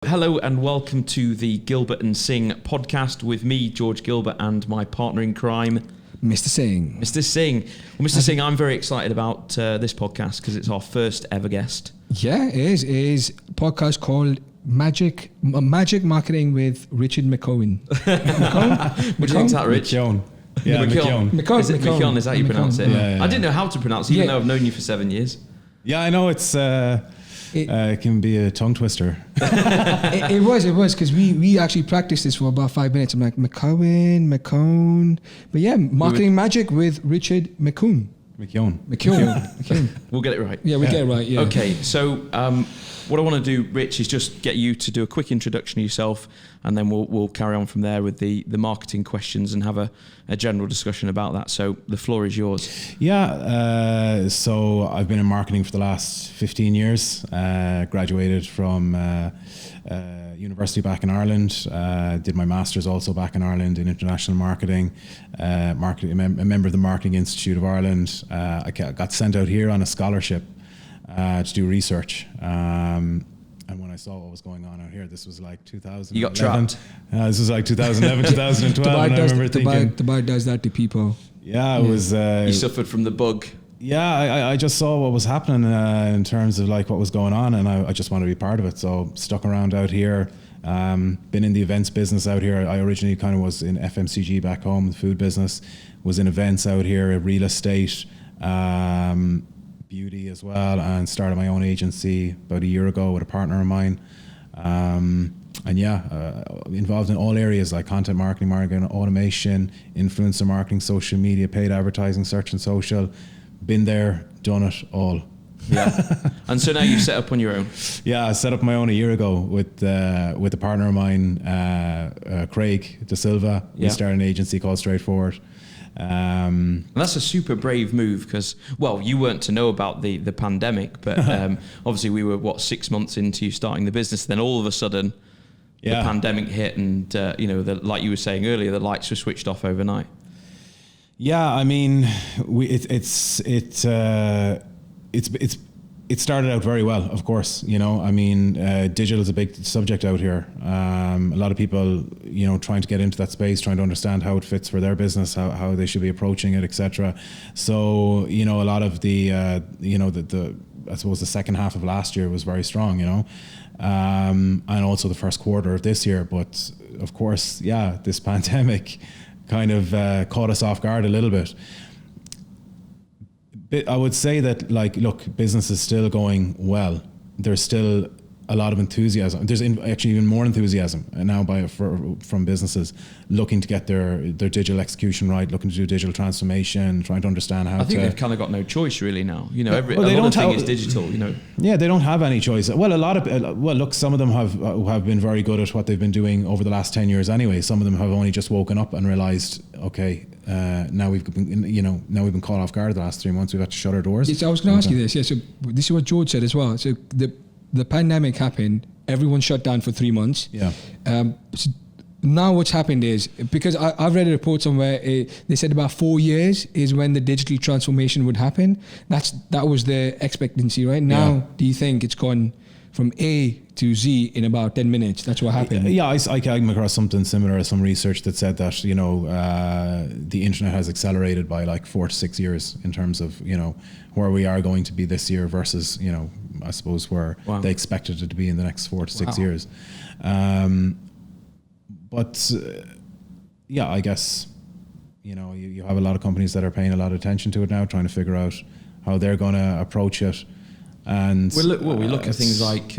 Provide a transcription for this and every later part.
Hello and welcome to the Gilbert and Singh podcast with me, George Gilbert, and my partner in crime, Mr. Singh. Mr. Singh. Well, Mr. Singh, I'm very excited about this podcast because it's our first ever guest. Yeah, it is. It is a podcast called Magic Marketing with Richard McKeon. What do you think's that, Rich? McKeon. Yeah, McKeon. Is it McKeon? Is that how you pronounce it? Yeah. I didn't know how to pronounce it, even though I've known you for 7 years. Yeah, I know it can be a tongue twister. It was because we actually practiced this for about 5 minutes. I'm like, McKeon. But yeah, Marketing Magic with Richard McKeon. McKeon. We'll get it right. Yeah, we get it right, yeah. Okay, so what I want to do, Rich, is just get you to do a quick introduction of yourself, and then we'll carry on from there with the marketing questions and have a general discussion about that. So the floor is yours. Yeah, so I've been in marketing for the last 15 years. Graduated from university back in Ireland. Did my master's also back in Ireland in international marketing. A member of the Marketing Institute of Ireland. I got sent out here on a scholarship to do research. And when I saw what was going on out here, this was like 2011. You got trapped. This was like 2011, 2012, and I remember thinking... Dubai does that to people. Yeah, it was... you suffered from the bug. Yeah, I just saw what was happening in terms of like what was going on, and I just wanted to be part of it. So stuck around out here. Been in the events business out here. I originally kind of was in FMCG back home, the food business. Was in events out here, real estate, beauty as well, and started my own agency about a year ago with a partner of mine. Involved in all areas like content marketing, automation, influencer marketing, social media, paid advertising, search and social. Been there, done it all. Yeah. And so now you've set up on your own. Yeah, I set up my own a year ago with a partner of mine, Craig De Silva. We started an agency called Straightforward. And that's a super brave move because, well, you weren't to know about the pandemic, but obviously we were 6 months into you starting the business. Then all of a sudden, the pandemic hit, and like you were saying earlier, the lights were switched off overnight. Yeah, I mean, it started out very well, of course. I mean, digital is a big subject out here. A lot of people, trying to get into that space, trying to understand how it fits for their business, how they should be approaching it, etc. So, a lot of the I suppose the second half of last year was very strong, and also the first quarter of this year. But of course, this pandemic kind of caught us off guard a little bit. I would say that, look, business is still going well. There's still a lot of enthusiasm. There's actually even more enthusiasm now from businesses looking to get their digital execution right, looking to do digital transformation, trying to understand how. I think they've kind of got no choice really now. Everything is digital. Yeah, they don't have any choice. Well, look, some of them have been very good at what they've been doing over the last 10 years anyway. Some of them have only just woken up and realized, okay, now we've been caught off guard the last 3 months. We've had to shut our doors. Yes, I was going to ask you this. Yeah, so this is what George said as well. So the pandemic happened, everyone shut down for 3 months. Yeah. So now what's happened is, because I've read a report somewhere, they said about 4 years is when the digital transformation would happen. That was the expectancy, right? Now, do you think it's gone from A to Z in about 10 minutes? That's what happened. Yeah, I came across something similar, some research that said that, the internet has accelerated by like 4 to 6 years in terms of, where we are going to be this year versus, I suppose where they expected it to be in the next 4 to 6 years. I guess, you have a lot of companies that are paying a lot of attention to it now, trying to figure out how they're going to approach it. And we look at things like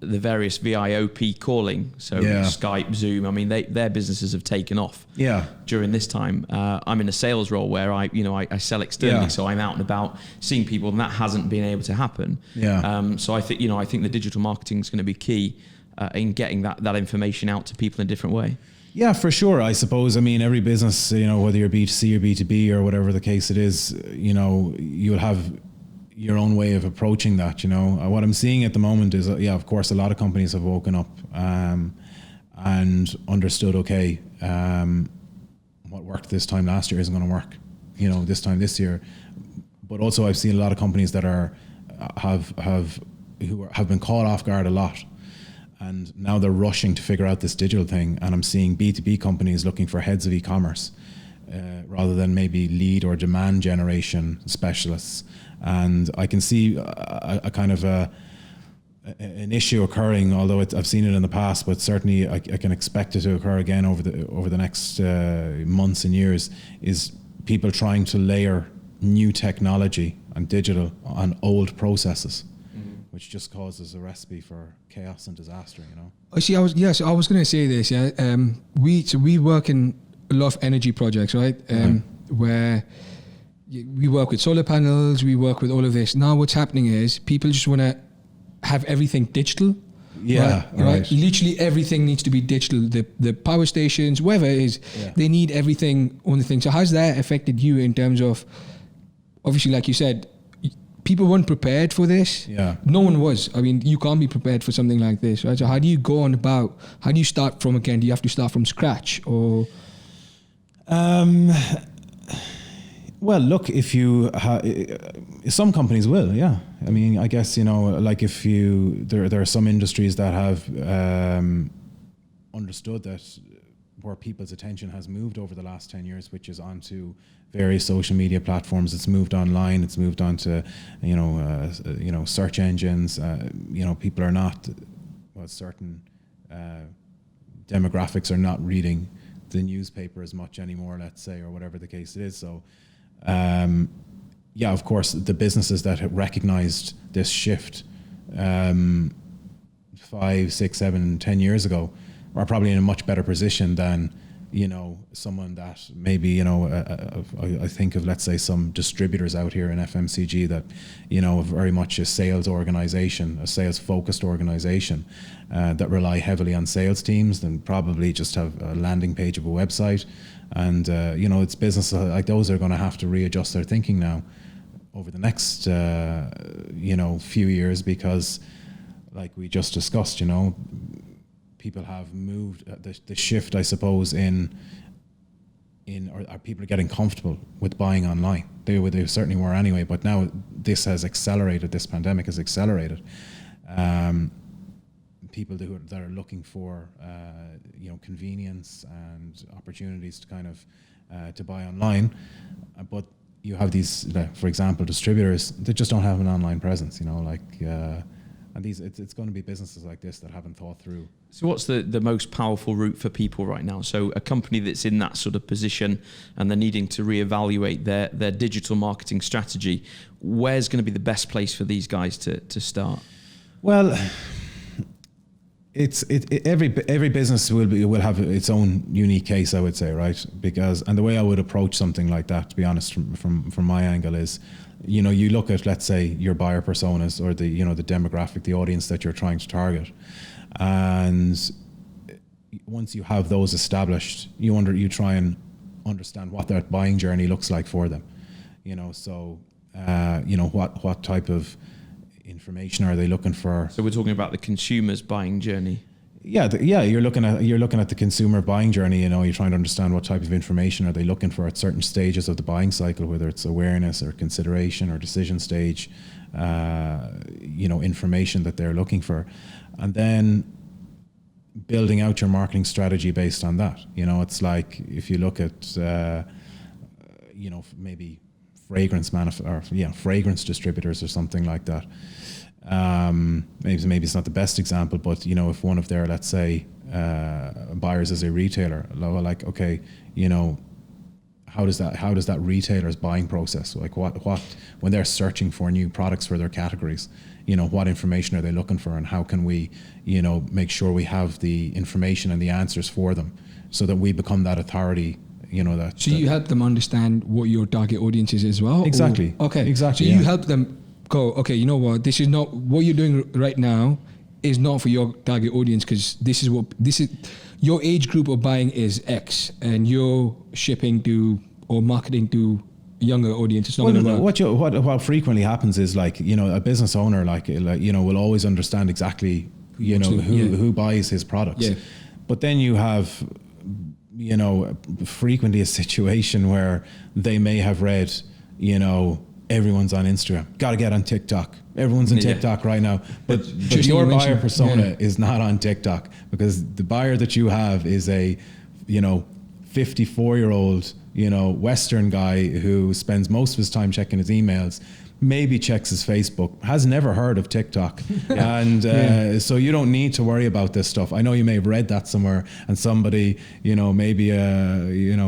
the various VIOP calling, so Skype, Zoom. I mean, their businesses have taken off. During this time, I'm in a sales role where I sell externally, so I'm out and about seeing people, and that hasn't been able to happen. So I think the digital marketing is going to be key in getting that information out to people in a different way. Yeah, for sure. I suppose, I mean, every business, whether you're B2C or B2B or whatever the case it is, you'll have your own way of approaching that. What I'm seeing at the moment is, of course, a lot of companies have woken up and understood, okay, what worked this time last year isn't going to work, this time this year. But also I've seen a lot of companies that have been caught off guard a lot. And now they're rushing to figure out this digital thing. And I'm seeing B2B companies looking for heads of e-commerce rather than maybe lead or demand generation specialists. And I can see a kind of an issue occurring, although I've seen it in the past, but certainly I can expect it to occur again over the next months and years, is people trying to layer new technology and digital on old processes, which just causes a recipe for chaos and disaster, you know. See, I was going to say this. Yeah, we work in a lot of energy projects, right? Where we work with solar panels, we work with all of this. Now, what's happening is people just want to have everything digital. Yeah, right. Literally everything needs to be digital. The power stations, whatever it is, they need everything on the thing. So how's that affected you in terms of, obviously, like you said, people weren't prepared for this. Yeah. No one was. I mean, you can't be prepared for something like this, right? So how do you go on about, how do you start from again? Do you have to start from scratch or? Well, look, if you some companies will, yeah. I mean, I guess, you know, like if you there are some industries that have understood that where people's attention has moved over the last 10 years, which is onto various social media platforms. It's moved online. It's moved on to, search engines. People are not, certain demographics are not reading the newspaper as much anymore, let's say, or whatever the case is. So, of course, the businesses that have recognized this shift 5, 6, 7, 10 years ago are probably in a much better position than, someone that maybe, I think of, let's say, some distributors out here in FMCG that, very much a sales organization, a sales focused organization that rely heavily on sales teams and probably just have a landing page of a website. And, it's businesses like those are going to have to readjust their thinking now over the next, few years, because like we just discussed, people have moved the shift, I suppose, or people are getting comfortable with buying online. They certainly were anyway, but now this has accelerated. This pandemic has accelerated. People that are looking for convenience and opportunities to kind of to buy online, but you have these, for example, distributors that just don't have an online presence. And it's going to be businesses like this that haven't thought through. So what's the most powerful route for people right now? So a company that's in that sort of position and they're needing to reevaluate their digital marketing strategy, where's going to be the best place for these guys to start? Well, every business will have its own unique case, I would say, right? And the way I would approach something like that, to be honest, from my angle is, you look at, let's say, your buyer personas or the demographic, the audience that you're trying to target, and once you have those established, you try and understand what that buying journey looks like for them. What type of information are they looking for? So we're talking about the consumer's buying journey. You're looking at the consumer buying journey. You're trying to understand what type of information are they looking for at certain stages of the buying cycle, whether it's awareness or consideration or decision stage, information that they're looking for, and then building out your marketing strategy based on that. It's like if you look at maybe fragrance distributors or something like that. Maybe it's not the best example, but if one of their, let's say, buyers is a retailer, like, okay, how does that retailer's buying process, like what when they're searching for new products for their categories, what information are they looking for, and how can we make sure we have the information and the answers for them so that we become that authority. So you help them understand what your target audience is as well? Exactly. Okay. Exactly. So you help them go, okay, you know what? This is not what you're doing right now is not for your target audience, because this is your age group of buying is X, and you're shipping to or marketing to younger audience. It's not going to work. What frequently happens is, like, a business owner will always understand exactly who buys his products. Yeah. But then you have frequently a situation where they may have read everyone's on Instagram. Got to get on TikTok. Everyone's on TikTok right now. But your buyer persona is not on TikTok, because the buyer that you have is a, 54-year-old, Western guy who spends most of his time checking his emails, maybe checks his Facebook, has never heard of TikTok. And so you don't need to worry about this stuff. I know you may have read that somewhere, and somebody, maybe,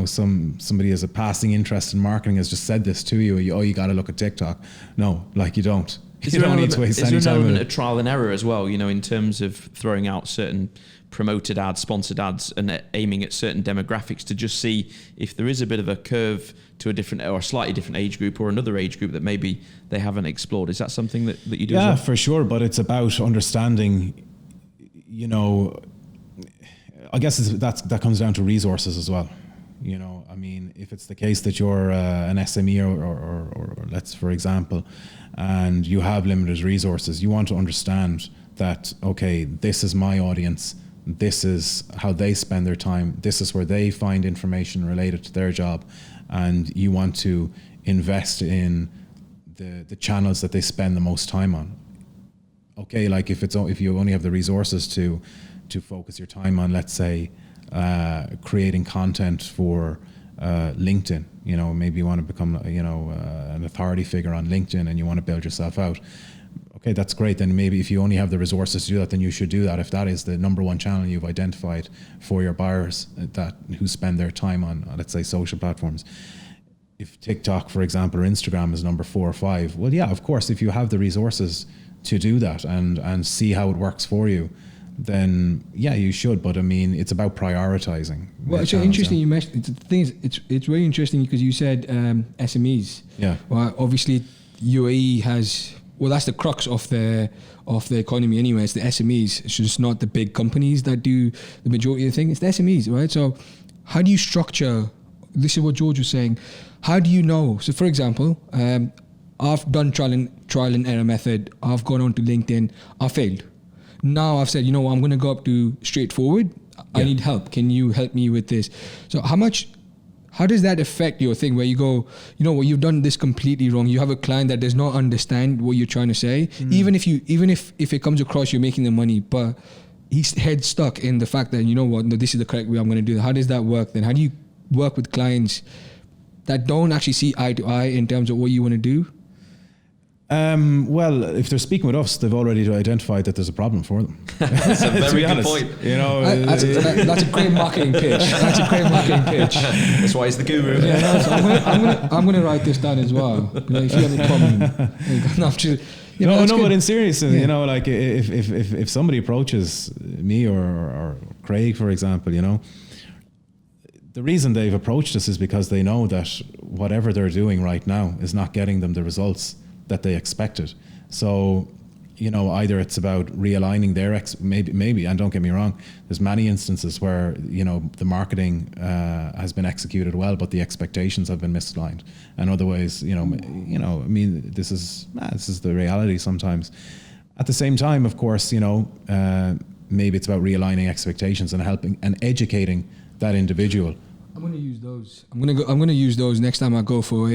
somebody has a passing interest in marketing has just said this to you. You got to look at TikTok. No, you don't. You don't need to waste any time. Is there an element of trial and error as well, in terms of throwing out certain promoted ads, sponsored ads, and aiming at certain demographics to just see if there is a bit of a curve to a different or a slightly different age group or another age group that maybe they haven't explored? Is that something that you do? Yeah, as well? for sure. But it's about understanding, I guess that comes down to resources as well. If it's the case that you're an SME or let's, for example, and you have limited resources, you want to understand that, okay, this is my audience, this is how they spend their time, this is where they find information related to their job, and you want to invest in the channels that they spend the most time on. Okay, if you only have the resources to focus your time on, let's say, creating content for LinkedIn, maybe you want to become an authority figure on LinkedIn and you want to build yourself out. Okay, that's great. Then maybe if you only have the resources to do that, then you should do that. If that is the number one channel you've identified for your buyers who spend their time on, let's say, social platforms. If TikTok, for example, or Instagram is number 4 or 5, well, yeah, of course, if you have the resources to do that and see how it works for you, then yeah, you should. But it's about prioritizing. Well, it's interesting you mentioned. The thing is, it's very interesting because you said SMEs. Yeah. Well, obviously, UAE has. Well, that's the crux of the economy anyway. It's the SMEs. It's just not the big companies that do the majority of the thing. It's the SMEs, right? So how do you structure, this is what George was saying, how do you know? So for example, I've done trial and error method. I've gone on to LinkedIn. I failed. Now I've said, I'm going to go up to straightforward. I need help. Can you help me with this? So how does that affect your thing where you go, you've done this completely wrong. You have a client that does not understand what you're trying to say. Even if it comes across you're making the money, but he's head stuck in the fact that, no, this is the correct way I'm going to do it. How does that work then? How do you work with clients that don't actually see eye to eye in terms of what you want to do? Well, if they're speaking with us, they've already identified that there's a problem for them. That's a very good point. That's a great marketing pitch. That's a great marketing pitch. That's why he's the guru. Yeah, so I'm going to write this down as well. If you have a problem, but in seriousness, if somebody approaches me or Craig, for example, the reason they've approached us is because they know that whatever they're doing right now is not getting them the results that they expected. So, either it's about realigning their maybe, and don't get me wrong, there's many instances where, the marketing has been executed well, but the expectations have been misaligned. And other ways, this is the reality sometimes. At the same time, of course, maybe it's about realigning expectations and helping and educating that individual. I'm going to use those. I'm going to use those next time I go for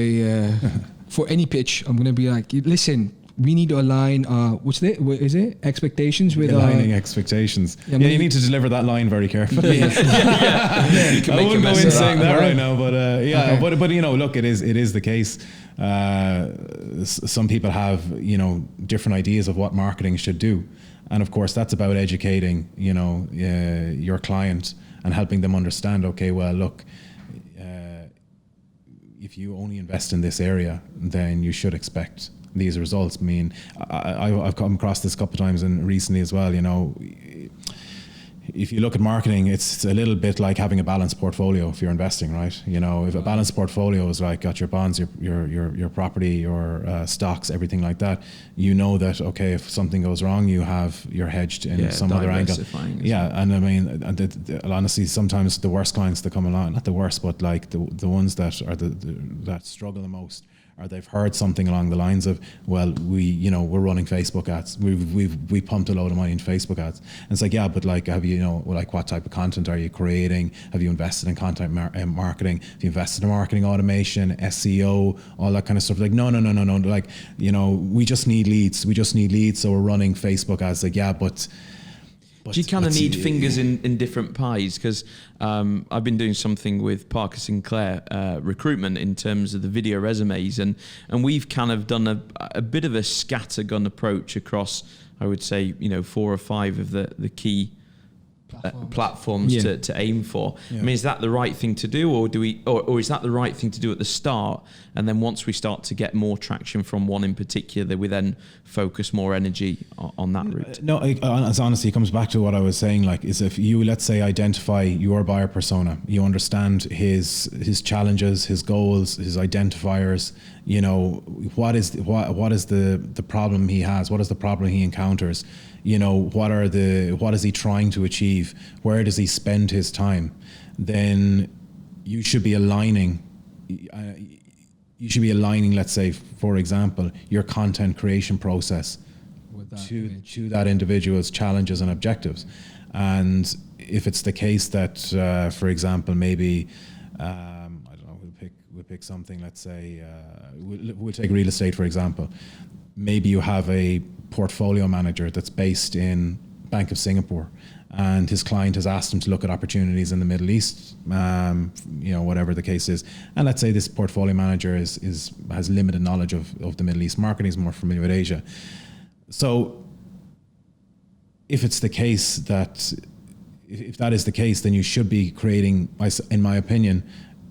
for any pitch. I'm going to be like, listen, we need to align. What is it? Expectations with aligning expectations. Yeah, you need to deliver that line very carefully. You can I wouldn't go in saying that right now, but but look, it is the case. Some people have different ideas of what marketing should do, and of course that's about educating your client and helping them understand. Okay, well, look. If you only invest in this area, then you should expect these results. I've come across this a couple of times and recently as well. If you look at marketing, it's a little bit like having a balanced portfolio if you're investing, right? If a balanced portfolio is got your bonds, your property, your stocks, everything like that, that, okay, if something goes wrong, you're hedged in some other angle. Yeah, and honestly, sometimes the worst clients that come along, not the worst, but the ones that are that struggle the most or they've heard something along the lines of, well, we're running Facebook ads. We pumped a load of money into Facebook ads. And it's like, yeah, but like, have you, like what type of content are you creating? Have you invested in content marketing? Have you invested in marketing automation, SEO, all that kind of stuff? Like, no. Like, we just need leads. So we're running Facebook ads. Like, yeah, but do you kind of need fingers in different pies? Because I've been doing something with Parker Sinclair recruitment in terms of the video resumes, and we've kind of done a bit of a scattergun approach across, I would say, 4 or 5 of the key platforms to aim for. Yeah. I mean, is that the right thing to do, or is that the right thing to do at the start, and then once we start to get more traction from one in particular, we then focus more energy on that route? No, honestly, it comes back to what I was saying. Like, is if you, let's say, identify your buyer persona, you understand his challenges, his goals, his identifiers. What is the problem he has? What is the problem he encounters? What is he trying to achieve? Where does he spend his time? Then you should be aligning. Let's say, for example, your content creation process to that individual's challenges and objectives. And if it's the case that, for example, maybe I don't know, we'll pick something. Let's say we'll take real estate, for example. Maybe you have a portfolio manager that's based in Bank of Singapore, and his client has asked him to look at opportunities in the Middle East, whatever the case is. And let's say this portfolio manager has limited knowledge of the Middle East market. He's more familiar with Asia. So if it's the case that, if that is the case, then you should be creating, in my opinion,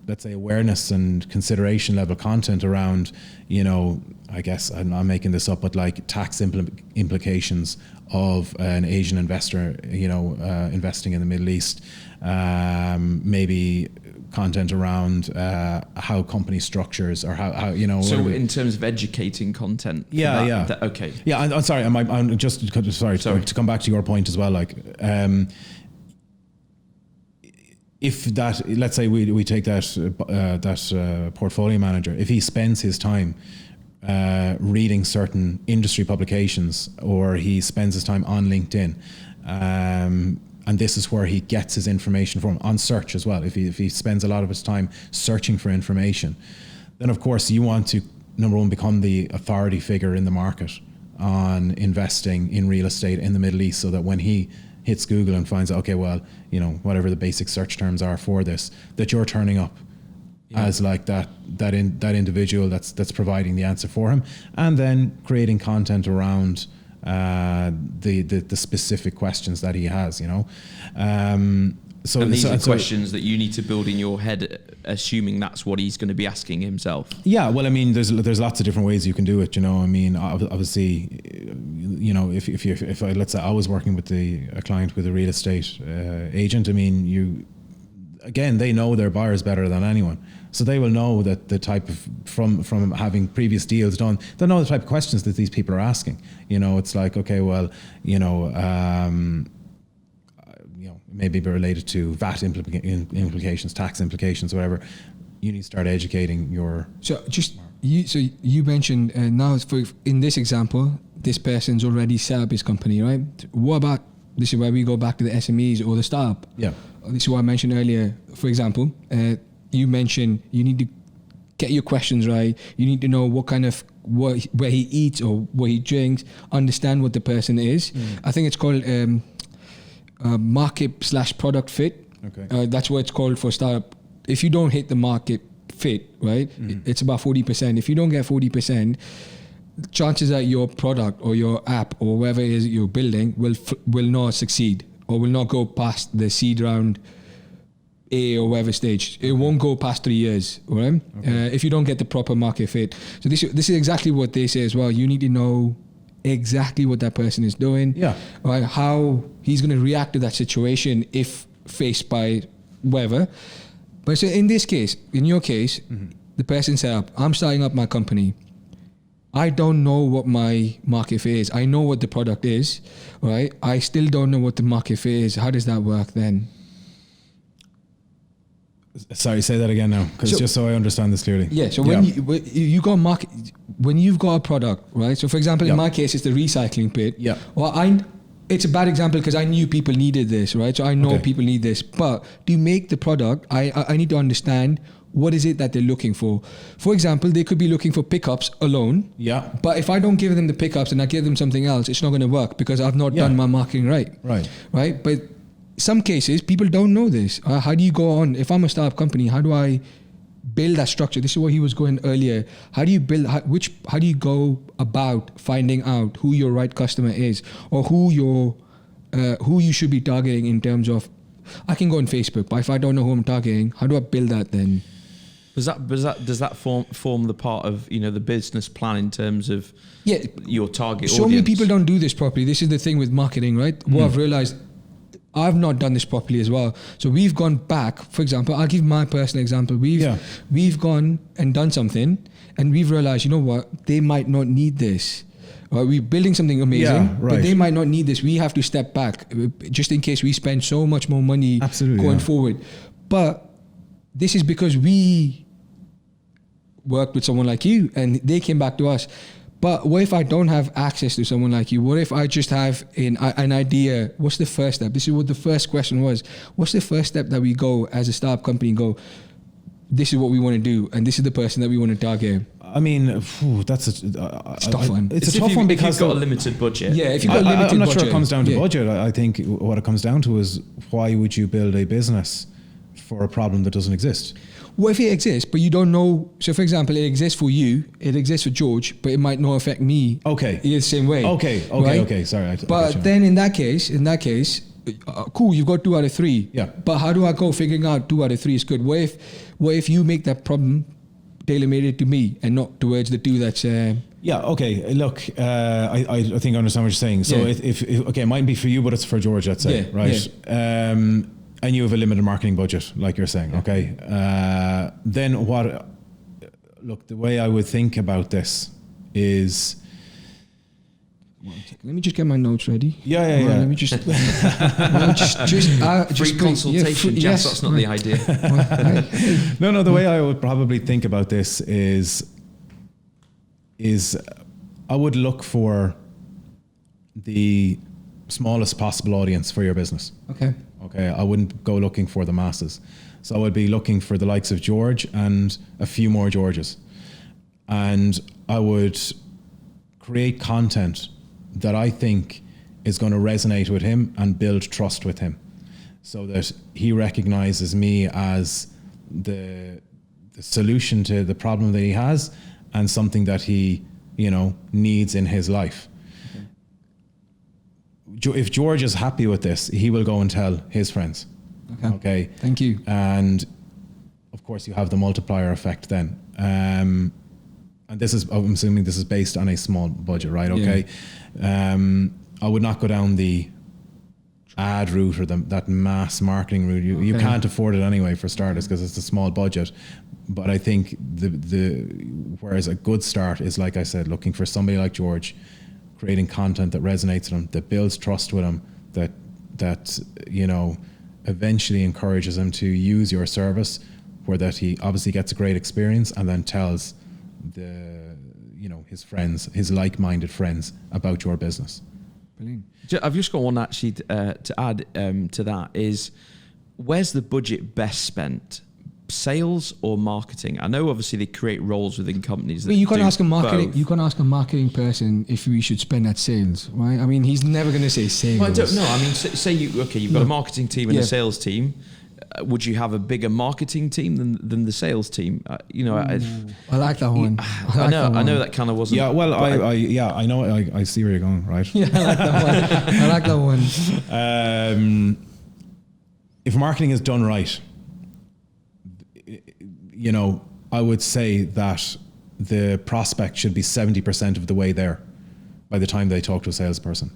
let's say awareness and consideration level content around, I guess I'm making this up, but like tax implications of an Asian investor, investing in the Middle East, maybe content around how company structures, or how So in terms of educating content. Okay. Yeah, I'm sorry. I'm just sorry to come back to your point as well. Like, if that, let's say we take that portfolio manager, if he spends his time reading certain industry publications, or he spends his time on LinkedIn, and this is where he gets his information from, on search as well. If he spends a lot of his time searching for information, then of course you want to, number one, become the authority figure in the market on investing in real estate in the Middle East, so that when he hits Google and finds out, okay, well, whatever the basic search terms are for this, that you're turning up as like that individual that's providing the answer for him, and then creating content around the specific questions that he has. So these are questions that you need to build in your head, assuming that's what he's going to be asking himself. Yeah, well, I mean, there's lots of different ways you can do it. I mean, obviously, if let's say I was working with a client with a real estate agent, I mean, they know their buyers better than anyone, so they will know that the type of from having previous deals done, they'll know the type of questions that these people are asking. It's like, okay, well, maybe be related to VAT implications, tax implications, whatever. You need to start educating your. So you mentioned now, in this example, this person's already set up his company, right? What about, this is where we go back to the SMEs or the startup. Yeah. This is what I mentioned earlier. For example, you mentioned you need to get your questions right. You need to know where he eats or what he drinks. Understand what the person is. I think it's called. Market/product fit. Okay. That's what it's called for startup. If you don't hit the market fit, right, it's about 40%. If you don't get 40%, chances are your product or your app or whatever it is you're building will not succeed, or will not go past the seed round A or whatever stage. It won't go past 3 years, right? Okay. If you don't get the proper market fit. So this is exactly what they say as well. You need to know exactly what that person is doing, right? How he's going to react to that situation if faced by whatever. But so in this case, in your case, the person said, I'm starting up my company. I don't know what my market fit is. I know what the product is, right? I still don't know what the market fit is. How does that work then? Sorry, say that again now, because just so I understand this clearly. Yeah. So when you got when you've got a product, right? So for example, in my case, it's the recycling bit. Yeah. Well, it's a bad example because I knew people needed this, right? So I know people need this. But to make the product, I need to understand what is it that they're looking for. For example, they could be looking for pickups alone. Yeah. But if I don't give them the pickups and I give them something else, it's not going to work because I've not done my marketing right. Right. But some cases, people don't know this. How do you go on? If I'm a startup company, how do I build that structure? This is where he was going earlier. How do you build? How do you go about finding out who your right customer is, or who you should be targeting in terms of? I can go on Facebook, but if I don't know who I'm targeting, how do I build that then? Does that form the part of the business plan in terms of your target audience? So many people don't do this properly. This is the thing with marketing, right? What I've realized. I've not done this properly as well. So we've gone back, for example, I'll give my personal example. We've gone and done something and we've realized, you know what, they might not need this. We're building something amazing, but they might not need this. We have to step back just in case we spend so much more money going forward. But this is because we worked with someone like you and they came back to us. But what if I don't have access to someone like you? What if I just have an idea? What's the first step? This is what the first question was. What's the first step that we go as a startup company and go, this is what we want to do and this is the person that we want to target? I mean, that's a tough one. It's a tough one because you've got a limited budget. Yeah, if you've got a limited budget. I'm not sure it comes down to budget. I think what it comes down to is why would you build a business for a problem that doesn't exist? Well, if it exists, but you don't know. So, for example, it exists for you, it exists for George, but it might not affect me. Okay. In the same way. Okay. Sorry. But then in that case, cool, you've got 2 out of 3. Yeah. But how do I go figuring out 2 out of 3 is good? What if you make that problem tailor-made to me and not towards the 2 that's... Yeah, okay. Look, I think I understand what you're saying. So if it mightn't be for you, but it's for George, let's say, right? Yeah. And you have a limited marketing budget, like you're saying, okay? Then look, the way I would think about this is... Let me just get my notes ready. Yeah. Let me just... Free consultation, Jess, that's not the idea. No, the way I would probably think about this is I would look for the smallest possible audience for your business. Okay, I wouldn't go looking for the masses. So I would be looking for the likes of George and a few more Georges. And I would create content that I think is going to resonate with him and build trust with him so that he recognizes me as the solution to the problem that he has and something that he, needs in his life. If George is happy with this, he will go and tell his friends. Okay. Thank you. And of course, you have the multiplier effect then. And I'm assuming this is based on a small budget, right? Okay. Yeah. I would not go down the ad route or that mass marketing route. You can't afford it anyway for starters because it's a small budget. But I think whereas a good start is, like I said, looking for somebody like George, creating content that resonates with him, that builds trust with him, that eventually encourages him to use your service, where that he obviously gets a great experience and then tells his friends, his like-minded friends about your business. Brilliant. I've just got one actually to add to that is, where's the budget best spent? Sales or marketing? I know obviously they create roles within companies. You can't ask a marketing person if we should spend at sales, right? I mean, he's never going to say sales. Well, I don't know. I mean, say you've got a marketing team and a sales team. Would you have a bigger marketing team than the sales team? I like that one. I know that kind of wasn't. Yeah, well, I know. I see where you're going, right? Yeah, I like that one. If marketing is done right, I would say that the prospect should be 70% of the way there by the time they talk to a salesperson.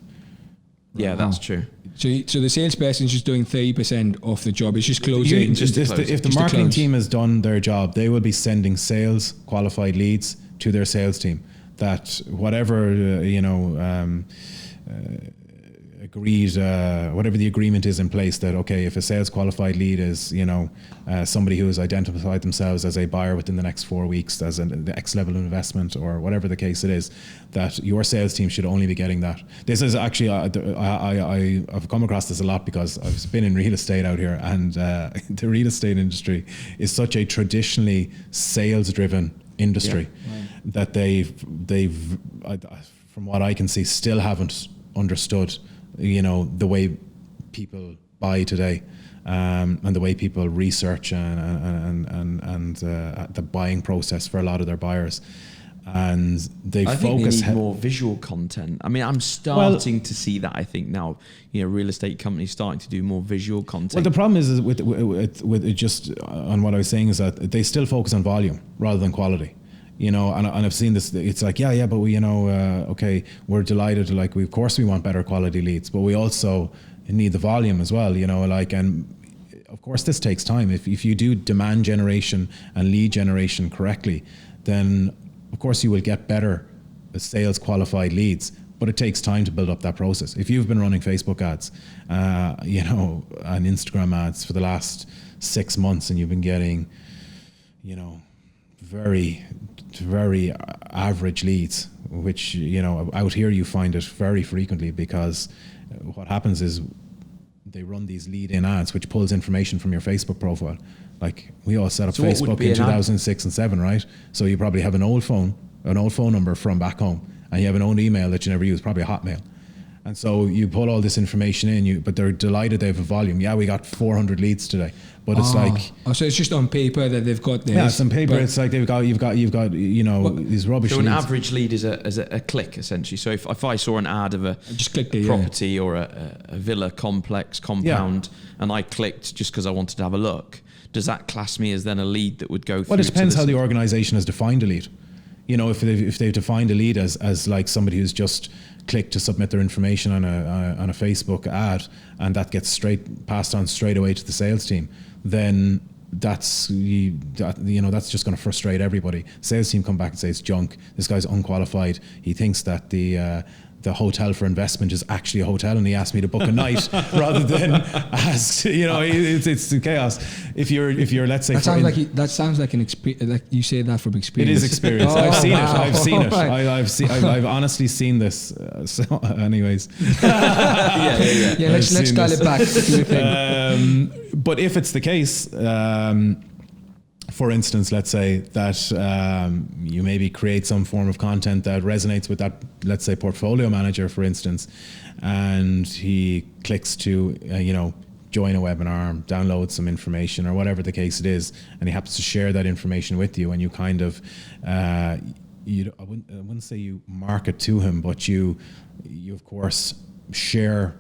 Yeah, that's true. So the salesperson is just doing 30% of the job. It's just closing. If the marketing team has done their job, they will be sending sales qualified leads to their sales team. That whatever agreed, whatever the agreement is in place, that okay, if a sales qualified lead is, somebody who has identified themselves as a buyer within the next 4 weeks as an X level of investment or whatever the case it is, that your sales team should only be getting that. This is actually, I've come across this a lot because I've been in real estate out here, and the real estate industry is such a traditionally sales driven industry that they've from what I can see, still haven't understood, the way people buy today, and the way people research and the buying process for a lot of their buyers. And I think they need more visual content. I mean, I'm starting to see that. I think now, real estate companies starting to do more visual content. Well, the problem is with it, just on what I was saying, is that they still focus on volume rather than quality. And I've seen this. It's like, but we, okay, we're delighted. Like, of course we want better quality leads, but we also need the volume as well. And of course this takes time. If you do demand generation and lead generation correctly, then of course you will get better sales qualified leads. But it takes time to build up that process. If you've been running Facebook ads, and Instagram ads for the last 6 months, and you've been getting, very average leads, which out here you find it very frequently, because what happens is they run these lead-in ads which pulls information from your Facebook profile. Like, we all set up Facebook in 2006 and 7, right? So you probably have an old phone number from back home, and you have an old email that you never use, probably a Hotmail. And so you pull all this information in, but they're delighted they have a volume. Yeah, we got 400 leads today, but it's like, so it's just on paper that they've got this. Yeah, it's on paper. It's like you've got these rubbish. So leads. An average lead is a click, essentially. So if I saw an ad of a property or a villa complex compound, and I clicked just because I wanted to have a look, does that class me as then a lead that would go through? Well, it depends how the organisation has defined a lead. If they've defined a lead as like somebody who's just clicked to submit their information on a Facebook ad, and that gets passed on straight away to the sales team, then that's just going to frustrate everybody. Sales team come back and say it's junk. This guy's unqualified. He thinks that the hotel for investment is actually a hotel, and he asked me to book a night rather than ask. It's chaos. If you're let's say that sounds like an experience. Like you say that from experience. It is experience. I've seen it. I've honestly seen this. So, anyways, Let's dial it back. But if it's the case, for instance, let's say that you maybe create some form of content that resonates with that, let's say, portfolio manager, for instance, and he clicks to, join a webinar, download some information or whatever the case it is, and he happens to share that information with you, and you kind of, I wouldn't say you market to him, but you of course share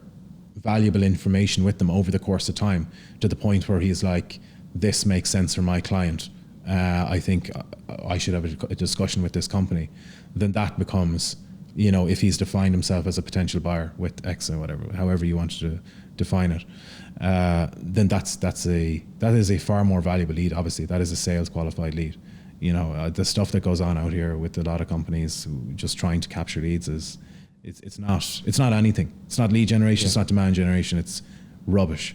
valuable information with them over the course of time, to the point where he's like, this makes sense for my client. I think I should have a discussion with this company. Then that becomes, if he's defined himself as a potential buyer with X or whatever, however you want to define it, then that is a far more valuable lead. Obviously, that is a sales qualified lead. The stuff that goes on out here with a lot of companies just trying to capture leads is, it's not anything. It's not lead generation. It's not demand generation. It's rubbish.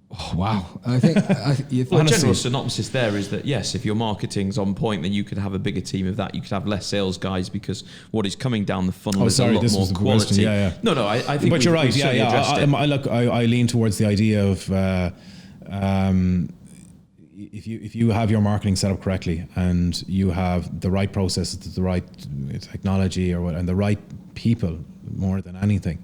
Oh, wow. I think a general synopsis there is that, yes, if your marketing's on point, then you could have a bigger team of that. You could have less sales guys, because what is coming down the funnel is a lot more quality. No, I think. But you're right. I lean towards the idea of if you have your marketing set up correctly, and you have the right processes, the right technology, and the right people, more than anything,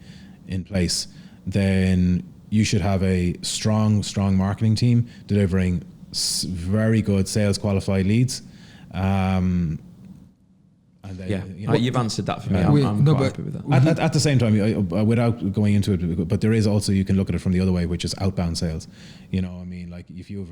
in place, then you should have a strong marketing team delivering very good sales qualified leads. And then, you've answered that for me. I'm quite happy with that. At the same time, without going into it, but there is also, you can look at it from the other way, which is outbound sales. Like if you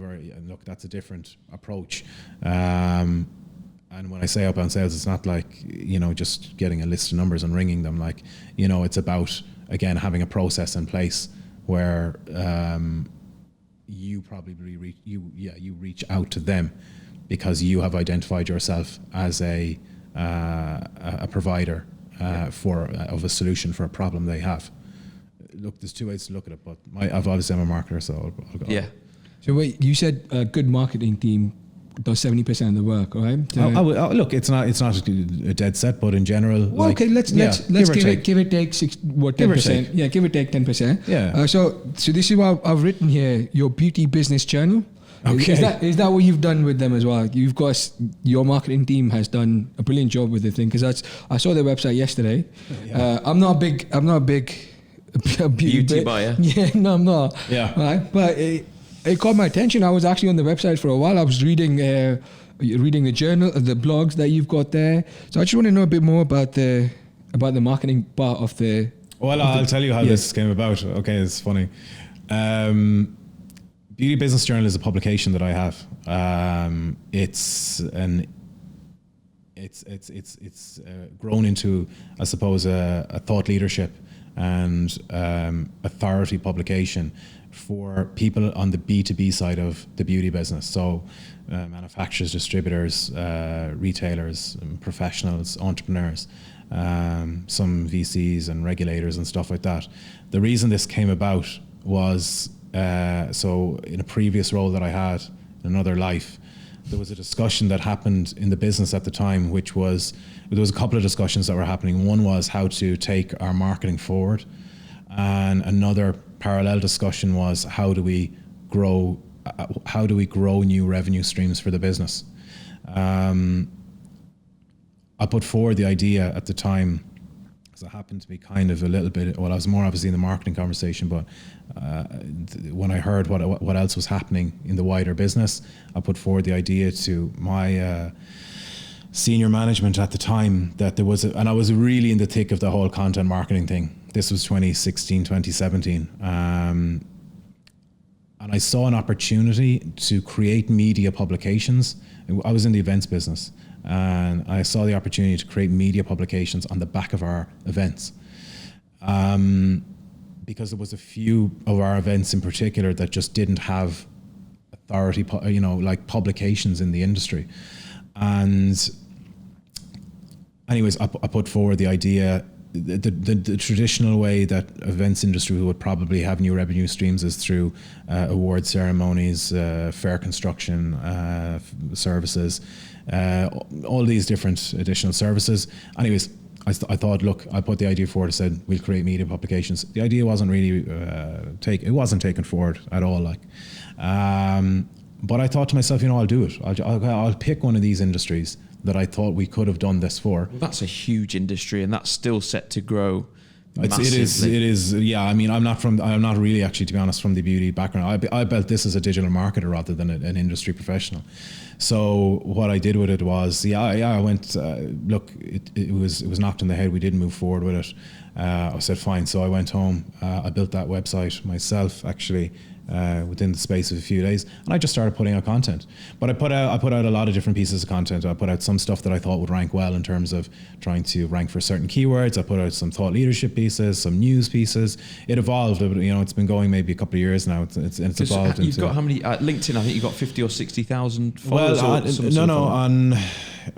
look, that's a different approach. And when I say outbound sales, it's not like, just getting a list of numbers and ringing them. Like, it's about, again, having a process in place where you probably reach out to them because you have identified yourself as a provider of a solution for a problem they have, look, there's two ways to look at it, but I'm a marketer, so I'll go. Yeah. So wait, you said a good marketing team does 70% of the work, right? Look, it's not a dead set, but in general, well, okay, let's give it take 10%. Yeah, give it take 10%. Yeah. So this is what I've written here. Your beauty business journal. Okay. Is that what you've done with them as well? You've got your marketing team has done a brilliant job with the thing, because I saw their website yesterday. Yeah. I'm not a big beauty buyer. Yeah, no, I'm not. Yeah. Right, but it caught my attention. I was actually on the website for a while. I was reading the journal, the blogs that you've got there. So I just want to know a bit more about the marketing part of the. Well, I'll tell you how this came about. Okay, it's funny. Beauty Business Journal is a publication that I have. It's grown into, I suppose, a thought leadership and authority publication for people on the B2B side of the beauty business. So manufacturers, distributors, retailers, professionals, entrepreneurs, some VCs and regulators and stuff like that. The reason this came about was, so in a previous role that I had in another life, there was a discussion that happened in the business at the time, which was, there was a couple of discussions that were happening. One was how to take our marketing forward, and another parallel discussion was how do we grow new revenue streams for the business. I put forward the idea at the time, because I happened to be kind of a little bit, well, I was more obviously in the marketing conversation, but when I heard what else was happening in the wider business, I put forward the idea to my senior management at the time that there was, and I was really in the thick of the whole content marketing thing. This was 2016, 2017. And I saw an opportunity to create media publications. I was in the events business, and I saw the opportunity to create media publications on the back of our events. Because there was a few of our events in particular that just didn't have authority, like publications in the industry. And anyways, I put forward the idea. The traditional way that events industry would probably have new revenue streams is through award ceremonies, fair construction services, all these different additional services. Anyways, I thought, look, I put the idea forward. I said, we'll create media publications. The idea wasn't really it wasn't taken forward at all. But I thought to myself, I'll do it. I'll pick one of these industries that I thought we could have done this for. Well, that's a huge industry, and that's still set to grow massively. It is. Yeah, I mean, I'm not really actually, to be honest, from the beauty background. I built this as a digital marketer rather than an industry professional. So what I did with it was, I went, look, it was knocked on the head. We didn't move forward with it. I said, fine. So I went home. I built that website myself, actually, within the space of a few days, and I just started putting out content. But I put out a lot of different pieces of content. I put out some stuff that I thought would rank well in terms of trying to rank for certain keywords. I put out some thought leadership pieces, some news pieces. It evolved. It's been going maybe a couple of years now. It's evolved. You've got how many LinkedIn? I think you've got 50 or 60,000 followers.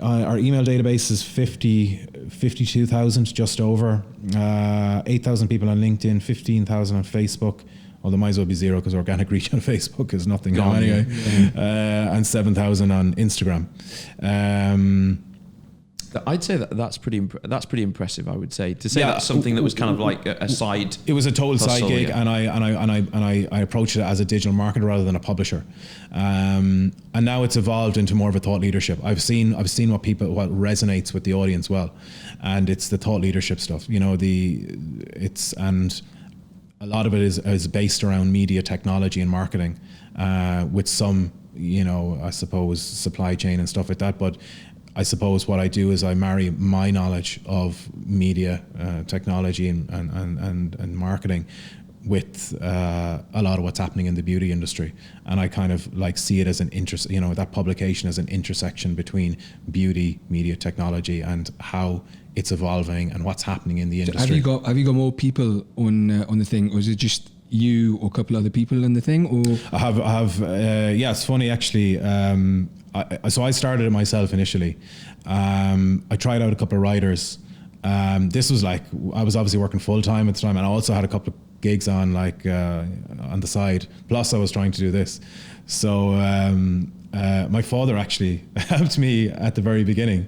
On our email database is 52,000, just over 8,000 people on LinkedIn, 15,000 on Facebook. Well, there might as well be zero because organic reach on Facebook is nothing gone anyway. Yeah. And 7,000 on Instagram. I'd say that's pretty impressive. I would say to say that's something that was kind of like a side. It was a total side gig, and I approached it as a digital marketer rather than a publisher. And now it's evolved into more of a thought leadership. I've seen what resonates with the audience well, and it's the thought leadership stuff. A lot of it is based around media technology and marketing, with some, I suppose, supply chain and stuff like that. But I suppose what I do is I marry my knowledge of media technology and marketing with a lot of what's happening in the beauty industry. And I kind of see it as an interest, that publication as an intersection between beauty, media technology, and how it's evolving and what's happening in the industry. Have you got more people on the thing, or is it just you or a couple other people in the thing? Or I have. Yeah, it's funny actually. So I started it myself initially. I tried out a couple of writers. This was I was obviously working full time at the time, and I also had a couple of gigs on like on the side. Plus I was trying to do this. So my father actually helped me at the very beginning.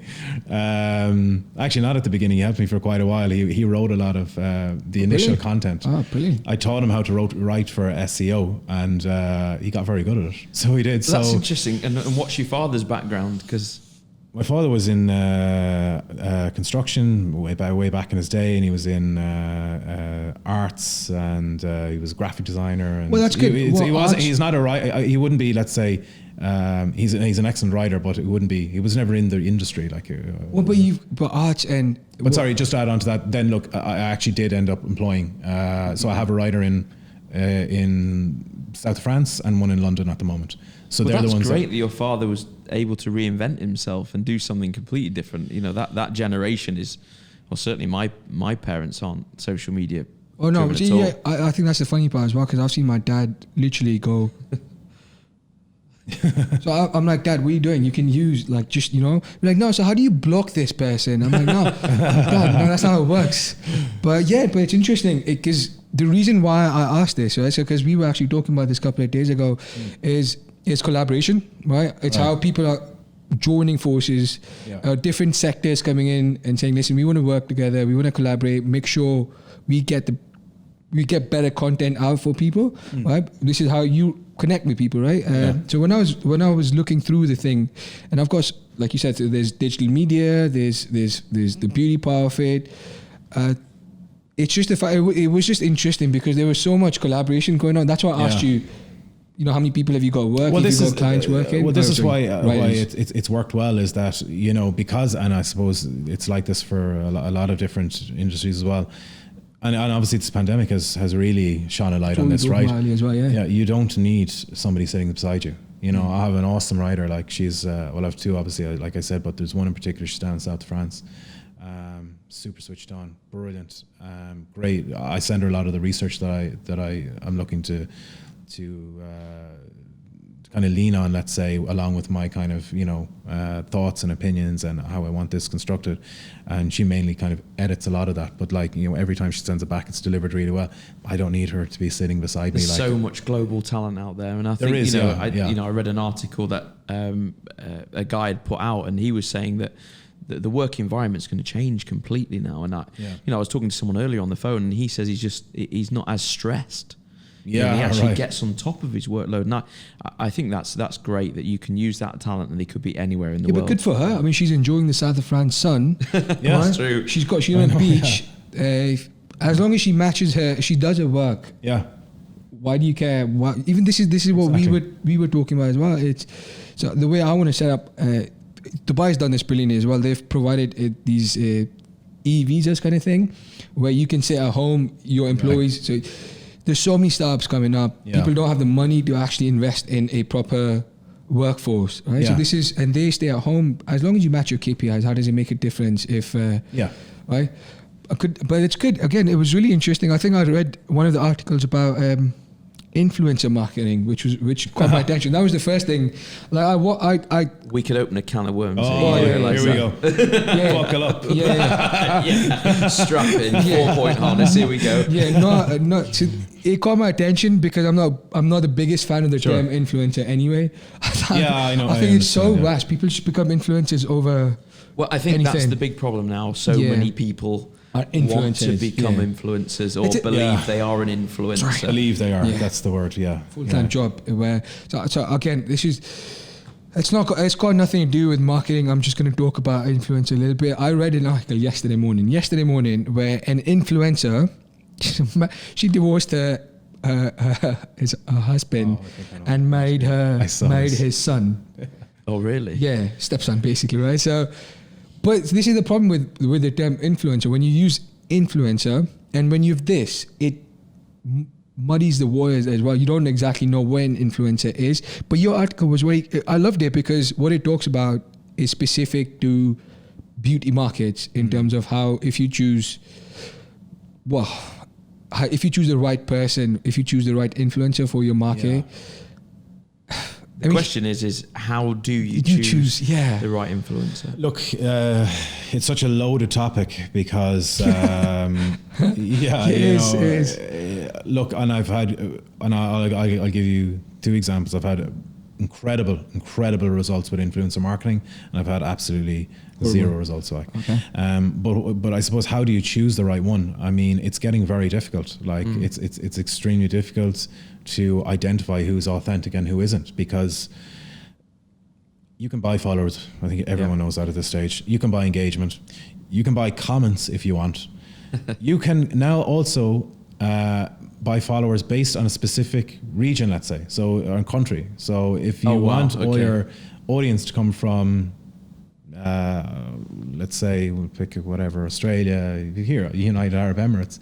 Actually, not at the beginning. He helped me for quite a while. He wrote a lot of the initial content. Oh, brilliant. I taught him how to write for SEO, and he got very good at it. So he did. That's interesting. And what's your father's background? Because my father was in construction way back in his day, and he was in arts, and he was a graphic designer. And well, that's good. He's not a writer. He wouldn't be, let's say, he's an excellent writer, but it wouldn't be. He was never in the industry. Like, but arts and. But sorry, just to add on to that. Then look, I actually did end up employing. So I have a writer in South of France and one in London at the moment. So they're the ones. That's great that your father was able to reinvent himself and do something completely different. You know, that generation is, well, certainly my parents aren't social media. Oh no, I think that's the funny part as well, because I've seen my dad literally go. So I'm like, Dad, what are you doing? You can use like just, you know, like, no, so how do you block this person? I'm like, no, Dad, no, that's not how it works. But it's interesting because the reason why I asked this, right? So because we were actually talking about this a couple of days ago, is collaboration, right? It's how people are joining forces, different sectors coming in and saying, listen, we want to work together, we want to collaborate, make sure we get better content out for people, right? This is how you connect with people, right? So when I was looking through the thing, and of course, like you said, so there's digital media, there's the beauty part of it. It's just it was just interesting because there was so much collaboration going on. That's why I asked you. You know, how many people have you got working? This is clients working. Well, this is why it's worked well. Is that, you know, because, and I suppose it's like this for a lot of different industries as well. And obviously this pandemic has really shone a light on this, right? As well, yeah, you don't need somebody sitting beside you. You know, I have an awesome writer, like she's, I have two obviously, like I said, but there's one in particular, she's down in South France. Super switched on, brilliant, great. I send her a lot of the research that I'm looking to kind of lean on, let's say, along with my kind of, you know, thoughts and opinions and how I want this constructed. And she mainly kind of edits a lot of that. But like, you know, every time she sends it back, it's delivered really well. I don't need her to be sitting beside me. There's so much global talent out there. And I think, you know, I read an article that a guy had put out, and he was saying that the work environment's going to change completely now. And I was talking to someone earlier on the phone, and he says he's not as stressed. Yeah, and he actually gets on top of his workload. And I think that's great that you can use that talent, and they could be anywhere in the world. But good for her. I mean, she's enjoying the South of France sun. Yeah, that's true. She's on the beach. As long as she matches she does her work. Yeah. Why do you care? Even this is what we were talking about as well. It's so the way I want to set up. Dubai's done this brilliantly as well. They've provided these e-visas kind of thing, where you can sit at home, your employees. So there's so many startups coming up. Yeah. People don't have the money to actually invest in a proper workforce, right? Yeah. So and they stay at home. As long as you match your KPIs, how does it make a difference if, right? But it's good. Again, it was really interesting. I think I read one of the articles about influencer marketing, which caught my attention. That was the first thing. Like we could open a can of worms. Here we go. Buckle up. Strap in. 4-point harness. Here we go. It caught my attention because I'm not the biggest fan of the term influencer anyway. I know. I think it's so vast. People just become influencers over. Well, I think that's the big problem now. So many people want to become influencers or believe they are an influencer. Right. Believe they are. Yeah. That's the word. Yeah. Full-time job. Where so again, it's got nothing to do with marketing. I'm just going to talk about influencer a little bit. I read an article yesterday morning where an influencer, she divorced her husband and married his son. Oh, really? Yeah, stepson basically, right? So. But this is the problem with the term influencer. When you use influencer and when you have this, it muddies the waters as well. You don't exactly know when influencer is. But your article was I loved it because what it talks about is specific to beauty markets in terms of how if you choose the right person, if you choose the right influencer for your market, The question is how do you choose the right influencer? Look, it's such a loaded topic because, look, and I've had, and I'll give you 2 examples. I've had incredible results with influencer marketing, and I've had absolutely zero results. But I suppose, how do you choose the right one? I mean, it's getting very difficult. Like it's extremely difficult to identify who's authentic and who isn't, because you can buy followers. I think everyone knows that at this stage. You can buy engagement. You can buy comments if you want. You can now also buy followers based on a specific region, let's say, so a country. So if you want all your audience to come from, let's say, we'll pick whatever, Australia, here, United Arab Emirates,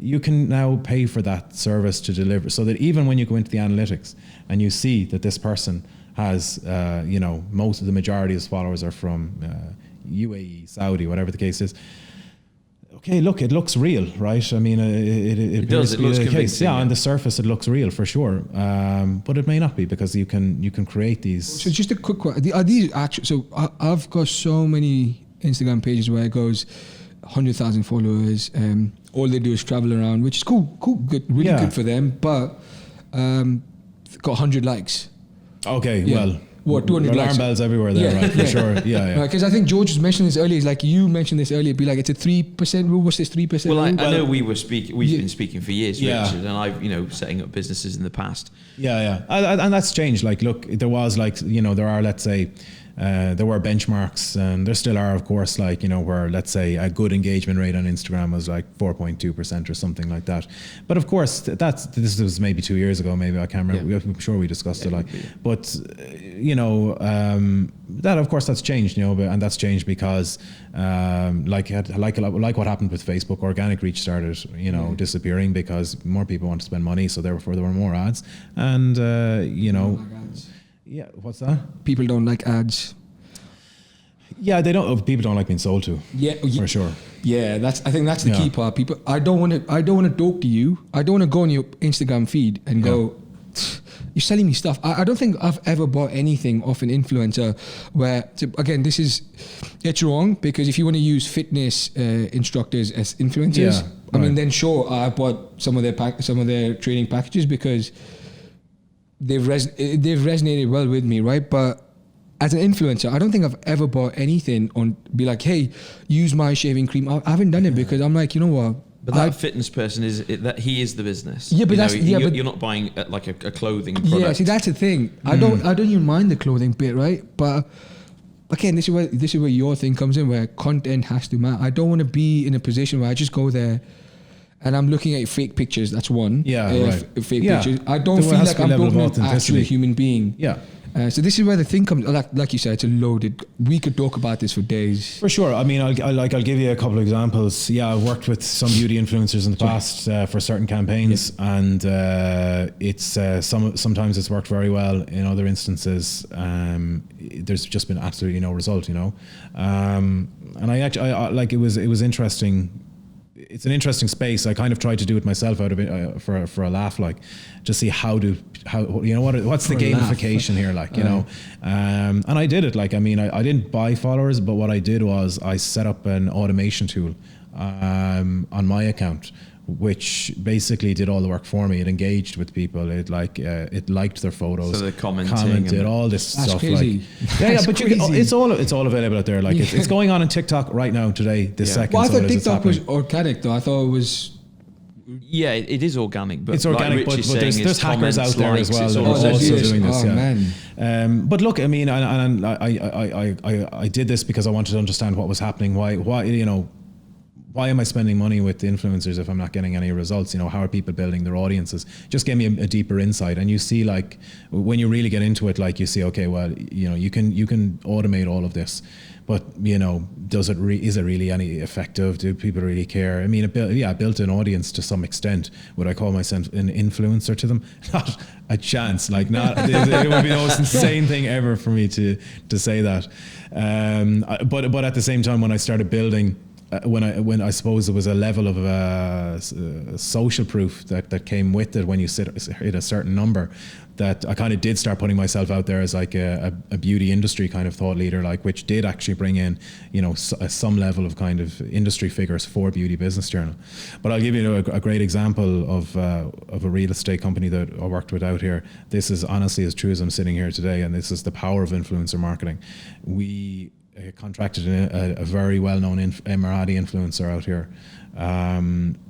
you can now pay for that service to deliver, so that even when you go into the analytics and you see that this person has, most of the majority of his followers are from UAE, Saudi, whatever the case is. Okay, look, it looks real, right? I mean, it does. It looks convincing. Yeah, on the surface, it looks real for sure, but it may not be, because you can create these. So just a quick question: are these actual? So I've got so many Instagram pages where it goes 100,000 followers. All they do is travel around, which is cool, good, really good for them. But got 100 likes. Okay, well. What, 200 alarm likes? Bells everywhere there, right? For sure. Yeah. Because I think George was mentioning this earlier. It's like you mentioned this earlier. It'd be like it's a 3% rule. What's this 3% rule? I know we've been speaking for years, Richard, and I've setting up businesses in the past. Yeah. And that's changed. Like, look, there was there are, let's say, there were benchmarks, and there still are, of course, where, let's say, a good engagement rate on Instagram was like 4.2% or something like that. But of course, this was maybe 2 years ago, maybe, I can't remember. I'm sure we discussed it. But that, of course, that's changed, and that's changed because, like what happened with Facebook, organic reach started, disappearing because more people want to spend money, so therefore there were more ads, and Yeah, what's that? People don't like ads. Yeah, they don't. People don't like being sold to. Yeah, for sure. Yeah, I think that's the key part. People, I don't want to talk to you. I don't want to go on your Instagram feed and go, you're selling me stuff. I don't think I've ever bought anything off an influencer where, again, it's wrong, because if you want to use fitness instructors as influencers, I mean, then sure, I bought some of their training packages because they've resonated well with me, right? But as an influencer, I don't think I've ever bought anything on, be like, hey, use my shaving cream. I haven't done it because I'm like, you know what? But that fitness person that he is the business. Yeah, but you're not buying like a clothing product. Yeah, see, that's the thing. I don't even mind the clothing bit, right? But again, this is where your thing comes in, where content has to matter. I don't want to be in a position where I just go there and I'm looking at fake pictures. That's one. Fake pictures. I don't feel like I'm talking to an actual human being. Yeah. So this is where the thing comes. Like you said, it's a loaded. We could talk about this for days. For sure. I mean, I'll give you a couple of examples. Yeah, I've worked with some beauty influencers in the past for certain campaigns, and it's sometimes it's worked very well. In other instances, there's just been absolutely no result. And I like it was interesting. It's an interesting space. I kind of tried to do it myself out of it for a laugh, to see what's the gamification here, and I did it. I didn't buy followers, but what I did was I set up an automation tool on my account, which basically did all the work for me. It engaged with people. It liked their photos. So the commented all this stuff. Crazy. But it's all available out there. It's going on TikTok right now today. This second. Well, I thought TikTok was organic though. I thought it was. Yeah, it is organic, but it's organic. Like but there's hackers out there as well that are also doing this. Man. But look, I mean, and I did this because I wanted to understand what was happening. Why am I spending money with influencers if I'm not getting any results? How are people building their audiences? Just gave me a deeper insight. And you see, when you really get into it, you see, okay, well, you can automate all of this, but is it really any effective? Do people really care? I mean, I built an audience to some extent. Would I call myself an influencer to them? Not a chance. It would be the most insane thing ever for me to say that. But at the same time, when I started building when I suppose there was a level of social proof that came with it when you hit a certain number, that I kind of did start putting myself out there as like a beauty industry kind of thought leader, like, which did actually bring in, you know, some level of kind of industry figures for Beauty Business Journal. But I'll give you a great example of a real estate company that I worked with out here. This is honestly as true as I'm sitting here today, and this is the power of influencer marketing. We contracted a very well-known Emirati influencer out here,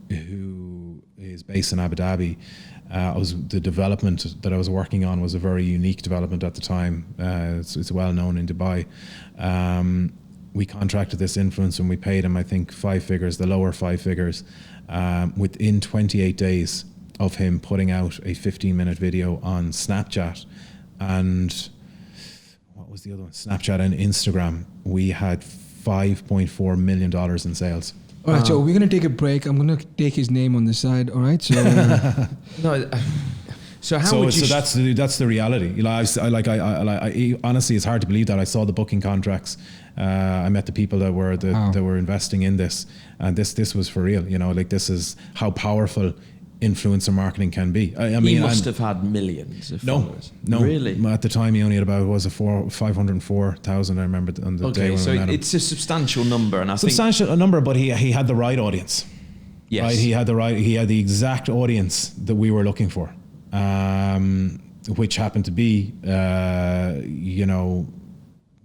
who is based in Abu Dhabi. The development that I was working on was a very unique development at the time. It's well known in Dubai. We contracted this influencer and we paid him, I think, 5 figures, the lower 5 figures, within 28 days of him putting out a 15-minute video on Snapchat and what was the other one? Snapchat and Instagram. We had $5.4 million in sales. All right, so we're going to take a break. I'm going to take his name on the side. All right, so no. So how would you? So that's the reality. You know, I honestly, it's hard to believe that I saw the booking contracts. I met the people that were investing in this, and this was for real. You know, like, this is how powerful influencer marketing can be. I mean, he must have had millions of followers. No, really. At the time, he only had about 504,000. I remember on the day when so we met him. It's a substantial number, and I think substantial number, but he had the right audience. Yes, right? He had the exact audience that we were looking for, which happened to be, you know,